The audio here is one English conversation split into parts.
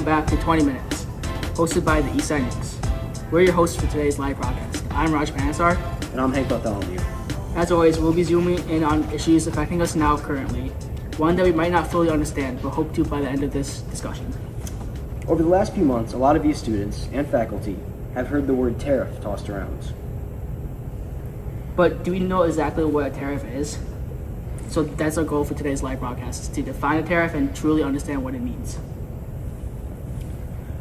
back to 20 Minutes, hosted by the ESN Reports. We're your hosts for today's live broadcast. I'm Raj Pansar. And I'm Hank Bartholomew. As always, we'll be zooming in on issues affecting us now currently, one that we might not fully understand, but hope to by the end of this discussion. Over the last few months, a lot of you students and faculty have heard the word tariff tossed around. But do we know exactly what a tariff is? So that's our goal for today's live broadcast, is to define a tariff and truly understand what it means.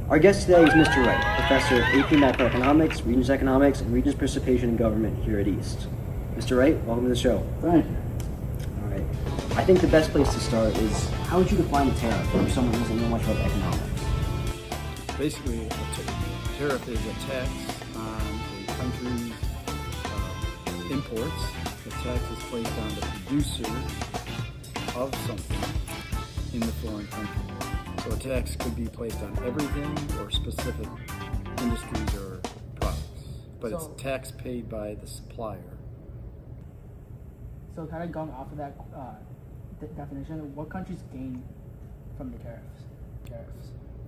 Our guest today is Mr. Wright, professor of AP Macroeconomics, Regions Economics, and Regions Participation in Government here at East. Mr. Wright, welcome to the show. Thank you. All right. I think the best place to start is, how would you define a tariff for someone who doesn't know much about economics? Basically, a tariff is a tax on a country's imports. The tax is placed on the producer of something in the foreign country. So a tax could be placed on everything or specific industries or products, but it's tax paid by the supplier. So kind of going off of that definition, what countries gain from the tariffs?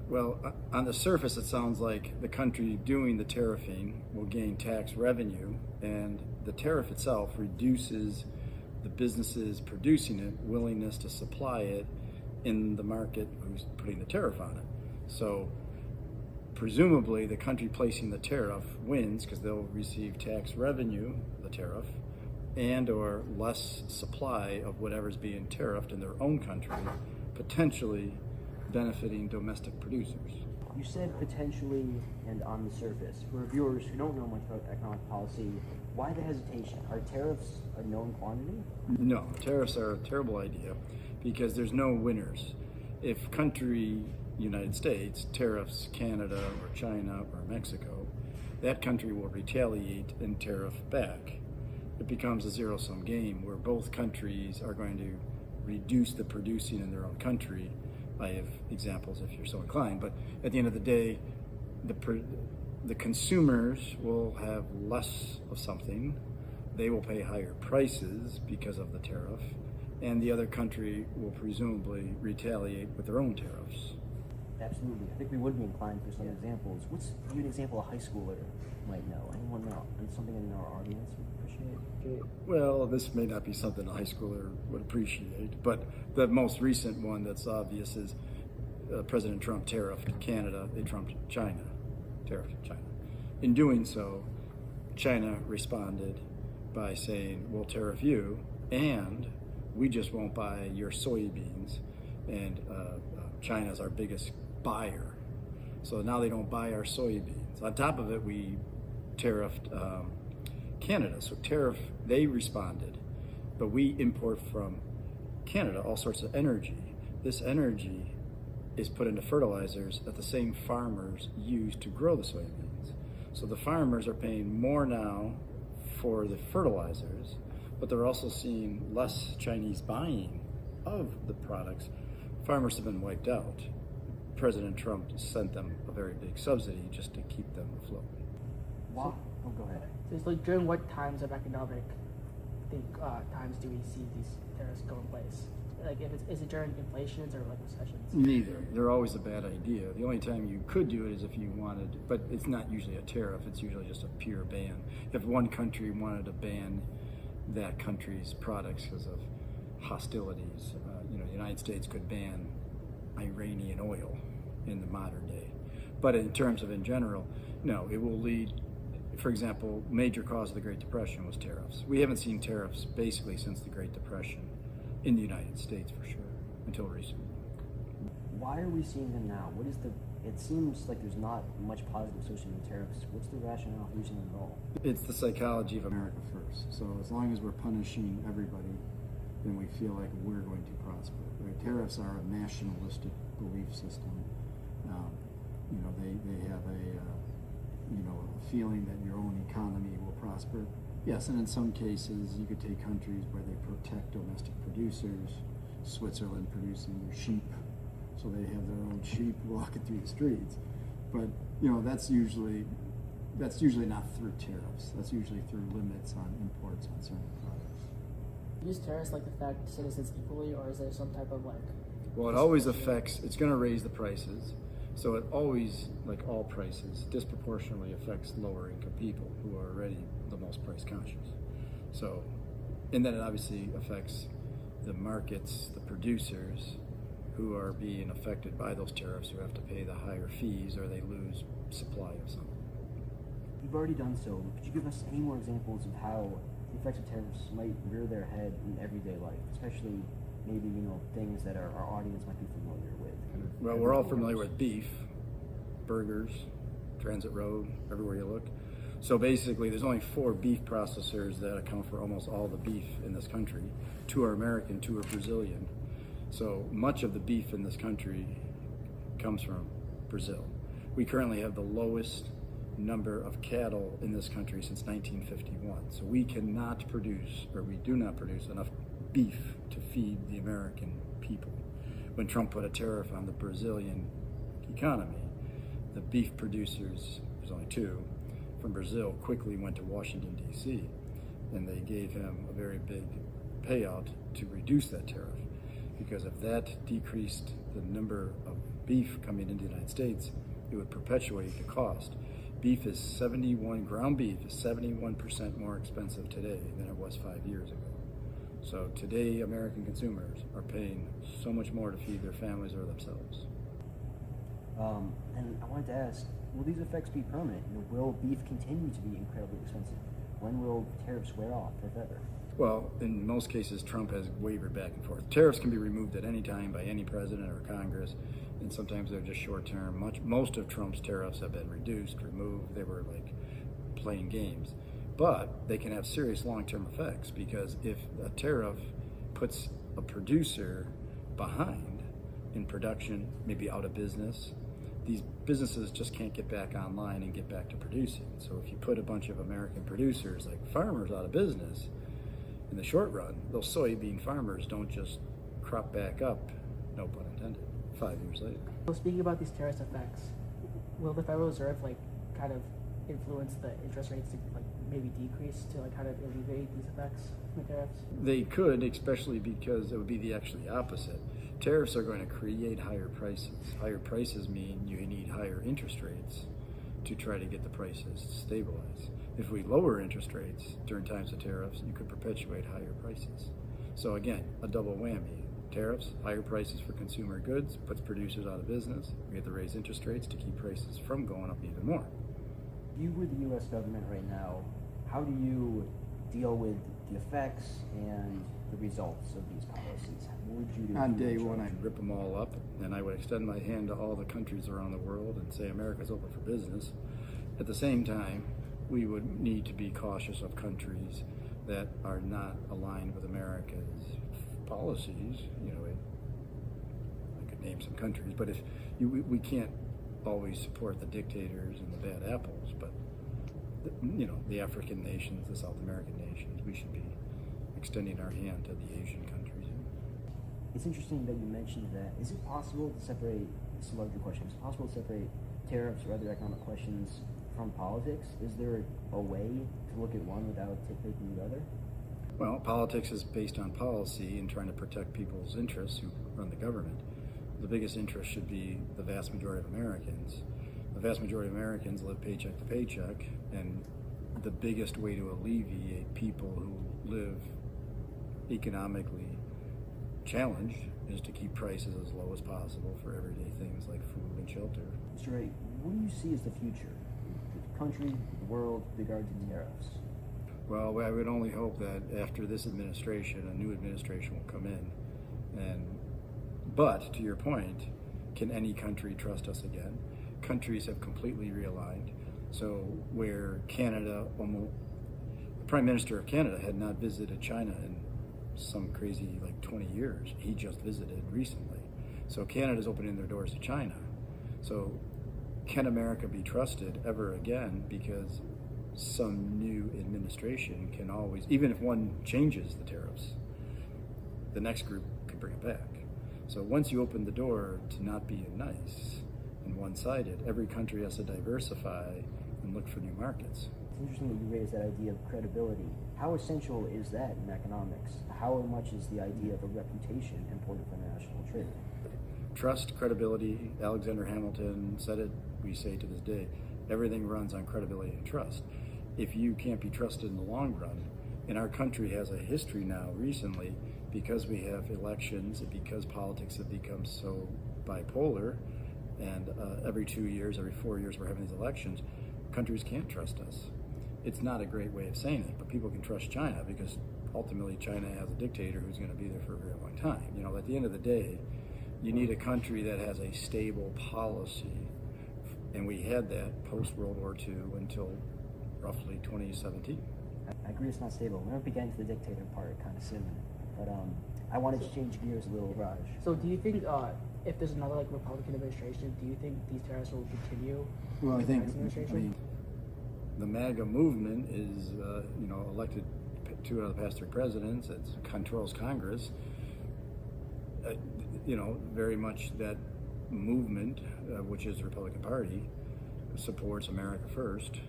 Well, on the surface, it sounds like the country doing the tariffing will gain tax revenue, and the tariff itself reduces the businesses producing it willingness to supply it in the market who's putting the tariff on it. So presumably the country placing the tariff wins because they'll receive tax revenue, the tariff, and or less supply of whatever's being tariffed in their own country, potentially benefiting domestic producers. You said potentially and on the surface. For viewers who don't know much about economic policy, why the hesitation? Are tariffs a known quantity? No, tariffs are a terrible idea because there's no winners. If country, United States, tariffs Canada or China or Mexico, that country will retaliate and tariff back. It becomes a zero-sum game where both countries are going to reduce the producing in their own country. I have examples if you're so inclined, but at the end of the day, the consumers will have less of something. They will pay higher prices because of the tariff, and the other country will presumably retaliate with their own tariffs. Absolutely. I think we would be inclined for some examples. What's an example a high schooler might know? Anyone know? And something in our audience would appreciate? Well, this may not be something a high schooler would appreciate, but the most recent one that's obvious is President Trump tariffed Canada, they trumped China, tariffed China. In doing so, China responded by saying, we'll tariff you, and we just won't buy your soybeans, and China's our biggest buyer. So now they don't buy our soybeans. On top of it, we tariffed Canada. So they responded, but we import from Canada all sorts of energy. This energy is put into fertilizers that the same farmers use to grow the soybeans. So the farmers are paying more now for the fertilizers, but they're also seeing less Chinese buying of the products. Farmers have been wiped out. President Trump sent them a very big subsidy just to keep them afloat. Wow. Oh, go ahead. So it's like during what times of economic times do we see these tariffs go in place? Like, is it during inflations or like recessions? Neither. They're always a bad idea. The only time you could do it is if you wanted, but it's not usually a tariff. It's usually just a pure ban. If one country wanted to ban that country's products because of hostilities, the United States could ban Iranian oil in the modern day. But in terms of in general, no, it will lead. For example, major cause of the Great Depression was tariffs. We haven't seen tariffs basically since the Great Depression in the United States for sure, until recently. Why are we seeing them now? It seems like there's not much positive associated with tariffs. What's the rationale for using them at all? It's the psychology of America first. So as long as we're punishing everybody, then we feel like we're going to prosper. Right? Tariffs are a nationalistic belief system. They have a feeling that your own economy will prosper. Yes, and in some cases, you could take countries where they protect domestic producers. Switzerland producing their sheep, so they have their own sheep walking through the streets. But that's usually not through tariffs. That's usually through limits on imports on certain products. Use tariffs like affect citizens equally, or is there some type of like? Well, it always affects. It's going to raise the prices. So it always, like all prices, disproportionately affects lower income people who are already the most price conscious. So, and then it obviously affects the markets, the producers who are being affected by those tariffs, who have to pay the higher fees or they lose supply of something. You've already done so. Could you give us any more examples of how the effects of tariffs might rear their head in everyday life, especially maybe, things that our audience might be familiar with? Well, we're all familiar with beef, burgers, Transit Road, everywhere you look. So basically, there's only 4 beef processors that account for almost all the beef in this country. 2 are American, 2 are Brazilian. So much of the beef in this country comes from Brazil. We currently have the lowest number of cattle in this country since 1951. So we cannot produce, or we do not produce enough beef to feed the American people. When Trump put a tariff on the Brazilian economy, the beef producers, there's only 2, from Brazil quickly went to Washington, D.C., and they gave him a very big payout to reduce that tariff. Because if that decreased the number of beef coming into the United States, it would perpetuate the cost. Ground beef is 71% more expensive today than it was 5 years ago. So today, American consumers are paying so much more to feed their families or themselves. And I wanted to ask, will these effects be permanent? Will beef continue to be incredibly expensive? When will tariffs wear off, if ever? Well, in most cases, Trump has wavered back and forth. Tariffs can be removed at any time by any president or Congress, and sometimes they're just short term. Most of Trump's tariffs have been reduced, removed. They were like playing games. But they can have serious long-term effects, because if a tariff puts a producer behind in production, maybe out of business, these businesses just can't get back online and get back to producing. So if you put a bunch of American producers, like farmers, out of business, in the short run, those soybean farmers don't just crop back up, no pun intended, 5 years later. So speaking about these tariff effects, will the Federal Reserve kind of influence the interest rates to maybe decrease to kind of alleviate these effects from the tariffs? They could, especially because it would be the actually opposite. Tariffs are going to create higher prices. Higher prices mean you need higher interest rates to try to get the prices to stabilize. If we lower interest rates during times of tariffs, you could perpetuate higher prices. So again, a double whammy. Tariffs, higher prices for consumer goods, puts producers out of business. We have to raise interest rates to keep prices from going up even more. You were the U.S. government right now. How do you deal with the effects and the results of these policies? What would you do? On day one, I'd rip them all up, and I would extend my hand to all the countries around the world and say America's open for business. At the same time, we would need to be cautious of countries that are not aligned with America's policies. I could name some countries, but we can't always support the dictators and the bad apples, but the African nations, the South American nations, we should be extending our hand to the Asian countries. It's interesting that you mentioned that. Is it possible to separate, this is a larger question, is it possible to separate tariffs or other economic questions from politics? Is there a way to look at one without taking the other? Well, politics is based on policy and trying to protect people's interests who run the government. The biggest interest should be the vast majority of Americans. The vast majority of Americans live paycheck to paycheck, and the biggest way to alleviate people who live economically challenged is to keep prices as low as possible for everyday things like food and shelter. Mr. Wright, what do you see as the future? The country, the world, with regard to tariffs? Well, I would only hope that after this administration, a new administration will come in. But to your point, can any country trust us again? Countries have completely realigned. So where Canada, the Prime Minister of Canada had not visited China in some crazy 20 years. He just visited recently. So Canada's opening their doors to China. So can America be trusted ever again? Because some new administration can always, even if one changes the tariffs, the next group can bring it back. So once you open the door to not being nice and one-sided, every country has to diversify and look for new markets. It's interesting that you raised that idea of credibility. How essential is that in economics? How much is the idea of a reputation important for international trade? trust, credibility. Alexander Hamilton said it, we say to this day, everything runs on credibility and trust. If you can't be trusted in the long run, and our country has a history now recently, because we have elections, and because politics have become so bipolar, and every 2 years, every 4 years we're having these elections, countries can't trust us. It's not a great way of saying it, but people can trust China because ultimately China has a dictator who's going to be there for a very long time. You know, at the end of the day, you need a country that has a stable policy, and we had that post-World War II until roughly 2017. I agree it's not stable. We're going to be getting to the dictator part kind of soon. But I wanted to change gears a little, Raj. So do you think if there's another like Republican administration, do you think these tariffs will continue? Well, I with think the next administration? the MAGA movement is, elected 2 out of the past 3 presidents. It controls Congress. Very much that movement, which is the Republican Party, supports America first.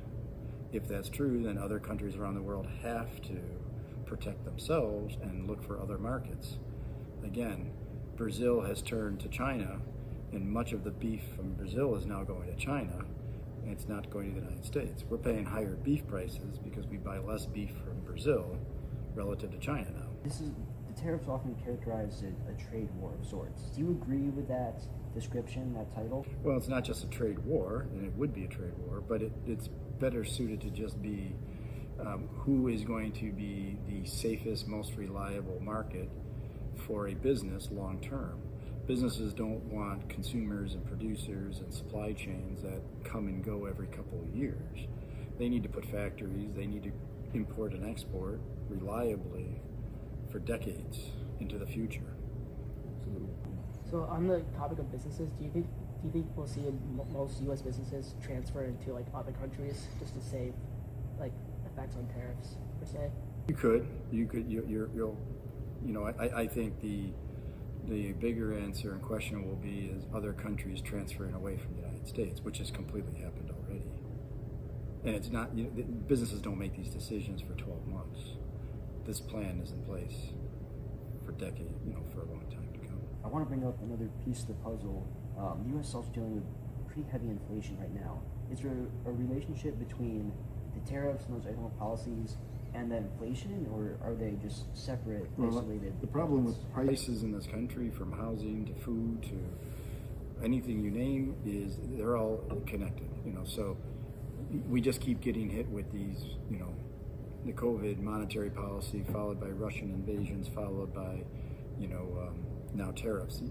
If that's true, then other countries around the world have to protect themselves and look for other markets. Again, Brazil has turned to China, and much of the beef from Brazil is now going to China, and it's not going to the United States. We're paying higher beef prices because we buy less beef from Brazil relative to China now. The tariffs often characterized a trade war of sorts. Do you agree with that description, that title? Well, it's not just a trade war, and it would be a trade war, but it's better suited to just be who is going to be the safest, most reliable market for a business long term. Businesses don't want consumers and producers and supply chains that come and go every couple of years. They need to put factories, they need to import and export reliably for decades into the future. Absolutely. So on the topic of businesses, do you think we'll see most U.S. businesses transfer into like other countries just to save like effects on tariffs per se? I think the bigger answer and question will be is other countries transferring away from the United States, which has completely happened already. And it's not, businesses don't make these decisions for 12 months. This plan is in place for decades, for a long time to come. I want to bring up another piece of the puzzle. The U.S. is also dealing with pretty heavy inflation right now. Is there a relationship between the tariffs and those economic policies and the inflation, or are they just separate, isolated? The problem with prices in this country, from housing to food to anything you name, is they're all connected. So we just keep getting hit with these, the COVID monetary policy, followed by Russian invasions, followed by, now tariffs.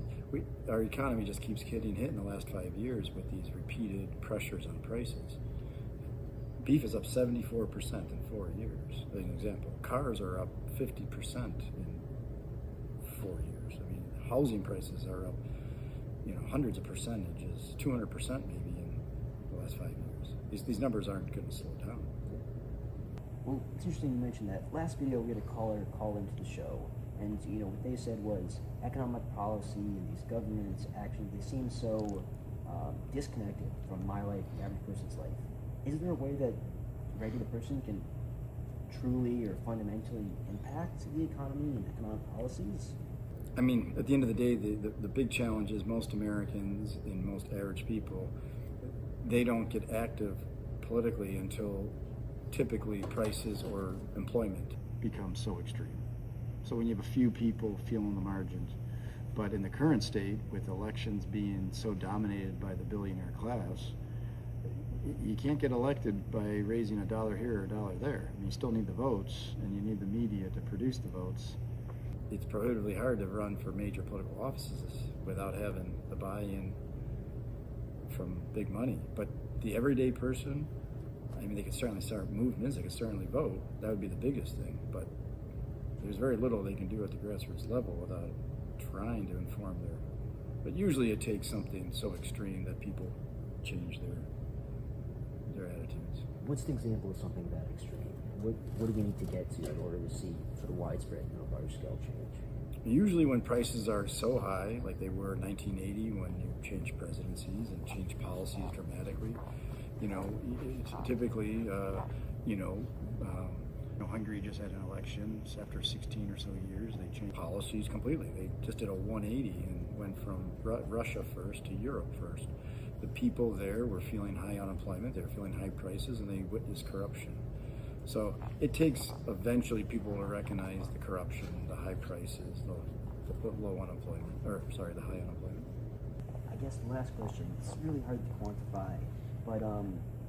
Our economy just keeps getting hit in the last 5 years with these repeated pressures on prices. Beef is up 74% in 4 years, as an example. Cars are up 50% in 4 years. I mean, housing prices are up, hundreds of percentages, 200% maybe in the last 5 years. These numbers aren't going to slow down. Well, it's interesting you mentioned that. Last video, we had a caller call into the show, and what they said was economic policy and these governments' actions, they seem so disconnected from my life, the average person's life. Is there a way that a regular person can truly or fundamentally impact the economy and economic policies? I mean, at the end of the day, the big challenge is most Americans and most average people, they don't get active politically until typically prices or employment become so extreme. So when you have a few people feeling the margins, but in the current state, with elections being so dominated by the billionaire class, you can't get elected by raising $1 here or $1 there. I mean, you still need the votes, and you need the media to produce the votes. It's prohibitively hard to run for major political offices without having the buy-in from big money. But the everyday person, I mean, they could certainly start movements, they could certainly vote. That would be the biggest thing. But there's very little they can do at the grassroots level without trying to inform their... But usually it takes something so extreme that people change their attitudes. What's the example of something that extreme? What do we need to get to in order to see sort of widespread, large scale change? Usually when prices are so high, like they were in 1980 when you changed presidencies and changed policies dramatically, typically, Hungary just had an election. After 16 or so years, they changed policies completely. They just did a 180 and went from Russia first to Europe first. The people there were feeling high unemployment, they were feeling high prices, and they witnessed corruption. So it takes eventually people will recognize the corruption, the high prices, the low unemployment, or sorry, the high unemployment. I guess the last question, it's really hard to quantify, but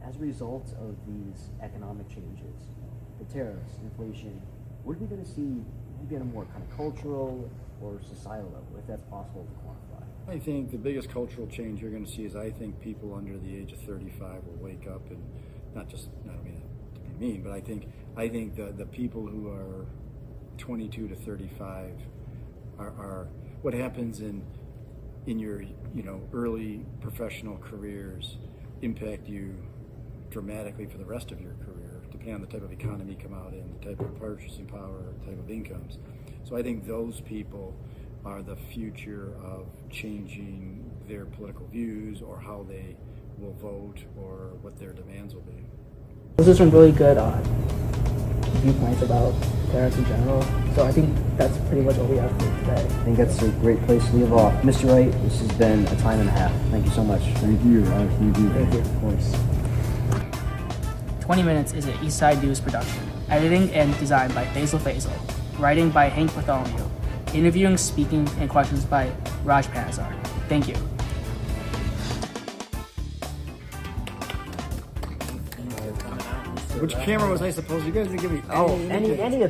as a result of these economic changes, the tariffs, inflation, what are we going to see maybe on a more kind of cultural or societal level, if that's possible to quantify? I think the biggest cultural change you're going to see is I think people under the age of 35 will wake up and I don't mean to be mean, but I think the people who are 22 to 35 are what happens in your early professional careers impact you dramatically for the rest of your career, depending on the type of economy you come out in, the type of purchasing power, the type of incomes. So I think those people are the future of changing their political views or how they will vote or what their demands will be. Those are some really good viewpoints about tariffs in general. So I think that's pretty much all we have for today. I think that's a great place to leave off. Mr. Wright, this has been a time and a half. Thank you so much. Thank you. Thank you. Thank you. Of course. 20 Minutes is an Eastside News production. Editing and design by Faisal. Writing by Hank Bartholomew. Interviewing, speaking, and questions by Raj Panazar. Thank you. Which camera was I supposed to? You guys didn't give me any